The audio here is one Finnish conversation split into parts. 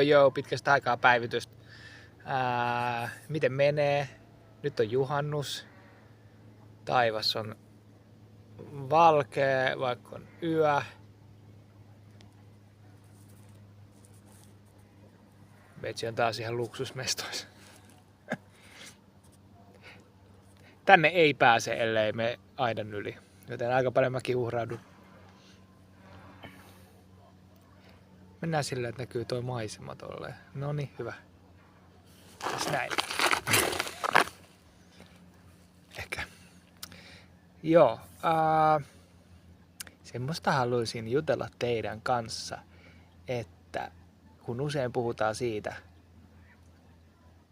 Joo, pitkästä aikaa päivitystä. Miten menee? Nyt on juhannus. Taivas on valkea, vaikka on yö. Meitsi on taas ihan luksusmestoissa. Tänne ei pääse, ellei me aidan yli. Joten aika paljon mäkin uhraudun. Mennään silleen, että näkyy toi maisema tolleen. Noniin, hyvä. Tässä näin. Ehkä. Joo. Semmoista haluaisin jutella teidän kanssa, että kun usein puhutaan siitä,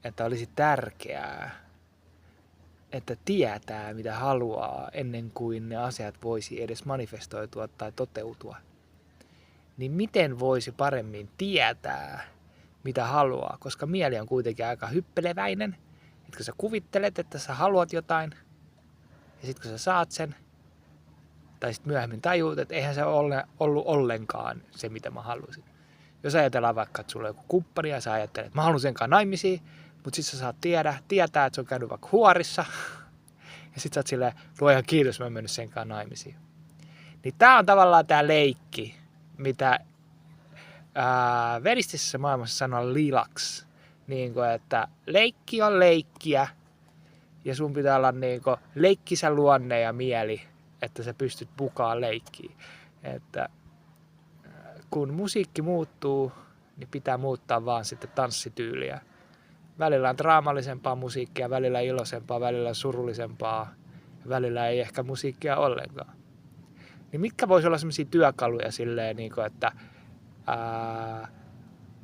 että olisi tärkeää, että tietää mitä haluaa ennen kuin ne asiat voisi edes manifestoitua tai toteutua, niin miten voisi paremmin tietää mitä haluaa, koska mieli on kuitenkin aika hyppeleväinen, että kun sä kuvittelet, että sä haluat jotain, ja sitten kun sä saat sen, tai sitten myöhemmin tajuut, että eihän se ole ollut ollenkaan se, mitä mä halusin. Jos ajatellaan vaikka, että sulla on joku kumppani ja sä ajattelet, että mä haluan senkaan naimisiin, mutta sitten sä saat tietää, että se on käynyt vaikka huorissa, ja sitten sä oot silleen, luojan kiitos, mä en mennyt senkaan naimisiin. Niin tää on tavallaan tää leikki, mitä vedistisessä maailmassa sanoo lilaks. Niin kuin, että leikki on leikkiä, ja sun pitää olla niin kuin leikkisä luonne ja mieli, että sä pystyt mukaan leikkiin. Että kun musiikki muuttuu, niin pitää muuttaa vaan sitten tanssityyliä. Välillä on draamallisempaa musiikkia, välillä iloisempaa, välillä surullisempaa, välillä ei ehkä musiikkia ollenkaan. Niin mitkä voisi olla sellaisia työkaluja silleen, että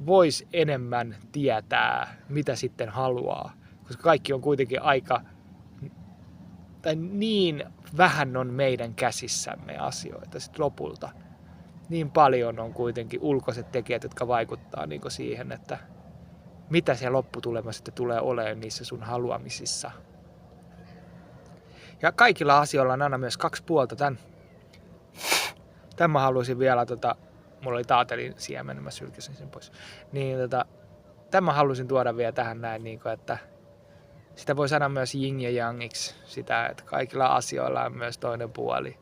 vois enemmän tietää, mitä sitten haluaa. Koska kaikki on kuitenkin tai niin vähän on meidän käsissämme asioita sit lopulta. Niin paljon on kuitenkin ulkoiset tekijät, jotka vaikuttaa niin siihen, että mitä se lopputulema sitten tulee olemaan niissä sun haluamisissa. Ja kaikilla asioilla on aina myös kaksi puolta. Tämän mä haluaisin vielä, mulla oli taatelin siemen, mä sylkäsin sen pois. Niin tämän mä haluaisin tuoda vielä tähän näin, että sitä voi sanoa myös yin ja yangiksi, sitä, että kaikilla asioilla on myös toinen puoli.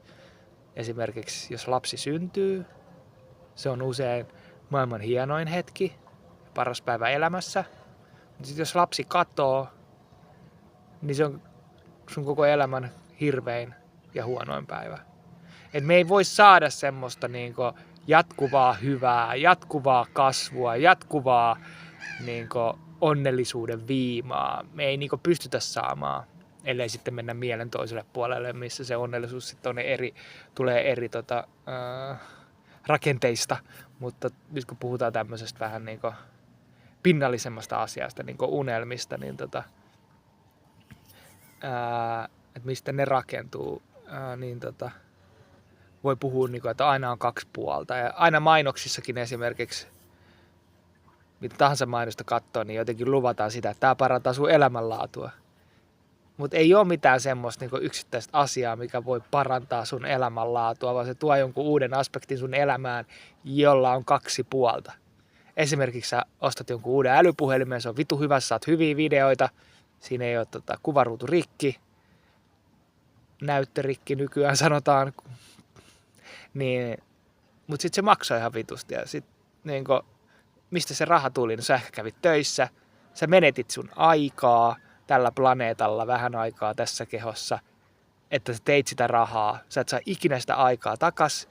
Esimerkiksi jos lapsi syntyy, se on usein maailman hienoin hetki, paras päivä elämässä. Mutta sitten jos lapsi katoo, niin se on sun koko elämän hirvein ja huonoin päivä. Et me ei voi saada semmoista jatkuvaa hyvää, jatkuvaa kasvua, jatkuvaa onnellisuuden viimaa. Me ei pystytä saamaan, ellei sitten mennä mielen toiselle puolelle, missä se onnellisuus sitten tulee eri rakenteista. Mutta nyt kun puhutaan tämmöisestä vähän pinnallisemmasta asiasta, unelmista, niin että mistä ne rakentuu, voi puhua, että aina on kaksi puolta. Ja aina mainoksissakin esimerkiksi, mitä tahansa mainosta katsoo, niin jotenkin luvataan sitä, että tämä parantaa sun elämänlaatua. Mutta ei ole mitään semmoista yksittäistä asiaa, mikä voi parantaa sun elämänlaatua, vaan se tuo jonkun uuden aspektin sun elämään, jolla on kaksi puolta. Esimerkiksi sä ostat jonkun uuden älypuhelimen, se on vitu hyvä, sä saat hyviä videoita, siinä ei ole kuvaruutu rikki, näyttörikki nykyään sanotaan, niin, mutta sitten se maksoi ihan vitusti ja sitten mistä se raha tuli, no sä ehkä kävit töissä, sä menetit sun aikaa tällä planeetalla vähän aikaa tässä kehossa, että sä teit sitä rahaa, sä et saa ikinä sitä aikaa takas,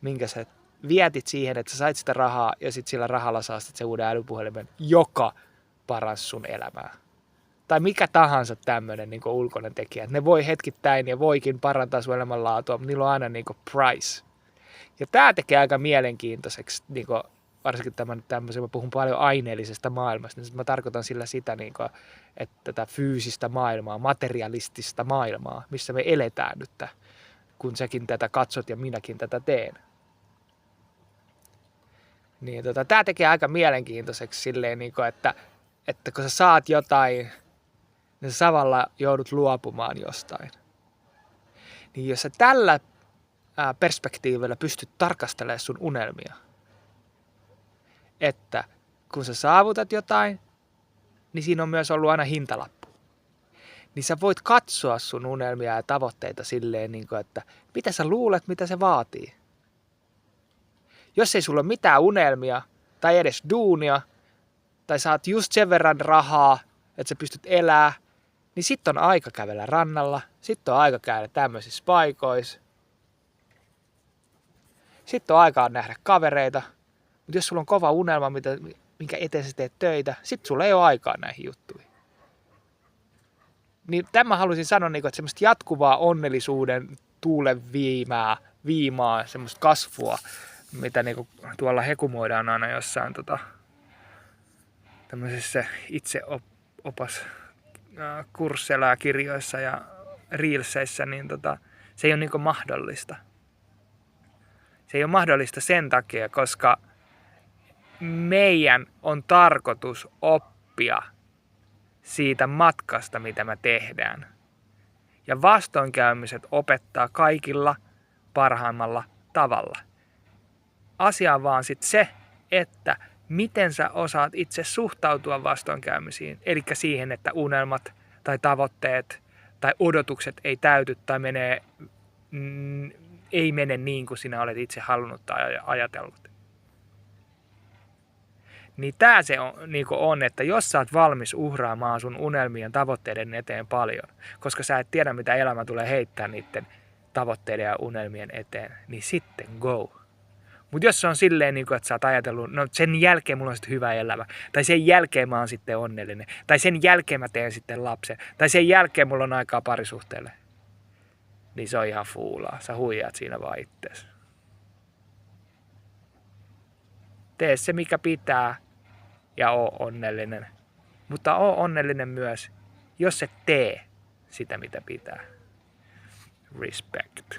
minkä sä vietit siihen, että sä sait sitä rahaa ja sitten sillä rahalla saa sitten se uuden älypuhelimen, joka paransi sun elämää. Tai mikä tahansa tämmöinen ulkoinen tekijä. Ne voi hetkittäin ja voikin parantaa sun elämänlaatua, mutta niillä on aina price. Ja tää tekee aika mielenkiintoiseksi, varsinkin tämmöisen, mä puhun paljon aineellisesta maailmasta, niin mä tarkoitan sillä sitä, että tätä fyysistä maailmaa, materialistista maailmaa, missä me eletään nyt, kun säkin tätä katsot ja minäkin tätä teen. Niin tää tekee aika mielenkiintoiseksi silleen, että kun sä saat jotain, niin sä samalla joudut luopumaan jostain. Niin jos sä tällä perspektiivillä pystyt tarkastelemaan sun unelmia, että kun sä saavutat jotain, niin siinä on myös ollut aina hintalappu. Niin sä voit katsoa sun unelmia ja tavoitteita silleen, että mitä sä luulet, mitä se vaatii. Jos ei sulla ole mitään unelmia tai edes duunia, tai saat just sen verran rahaa, että sä pystyt elää, niin sit on aika kävellä rannalla, sit on aika käydä tämmöisissä paikoissa. Sitten on aikaa nähdä kavereita, mutta jos sulla on kova unelma, minkä eteen sä teet töitä, sit sulla ei ole aikaa näihin juttuihin. Niin tämä haluaisin sanoa, että semmoista jatkuvaa onnellisuuden tuulen viimaa, semmoista kasvua, mitä tuolla hekumoidaan aina jossain tämmöisissä itseopas kursseilla ja kirjoissa ja reelseissä, niin se ei ole mahdollista. Se ei ole mahdollista sen takia, koska meidän on tarkoitus oppia siitä matkasta, mitä me tehdään. Ja vastoinkäymiset opettaa kaikilla parhaimmalla tavalla. Asia on vaan sitten se, että miten sä osaat itse suhtautua vastoinkäymisiin. Eli siihen, että unelmat tai tavoitteet tai odotukset ei täyty tai ei mene niin kuin sinä olet itse halunnut tai ajatellut. Niin tää se on, että jos sä oot valmis uhraamaan sun unelmien tavoitteiden eteen paljon, koska sä et tiedä mitä elämä tulee heittää niiden tavoitteiden ja unelmien eteen, niin sitten go. Mutta jos se on silleen, että sä oot ajatellut, no sen jälkeen mulla on sitten hyvä elämä, tai sen jälkeen mä oon sitten onnellinen, tai sen jälkeen mä teen sitten lapsen, tai sen jälkeen mulla on aikaa parisuhteelle, niin se on ihan fuulaa. Sä huijaat siinä vaan ittees. Tee se mikä pitää ja oo onnellinen. Mutta oo onnellinen myös, jos et tee sitä mitä pitää. Respect.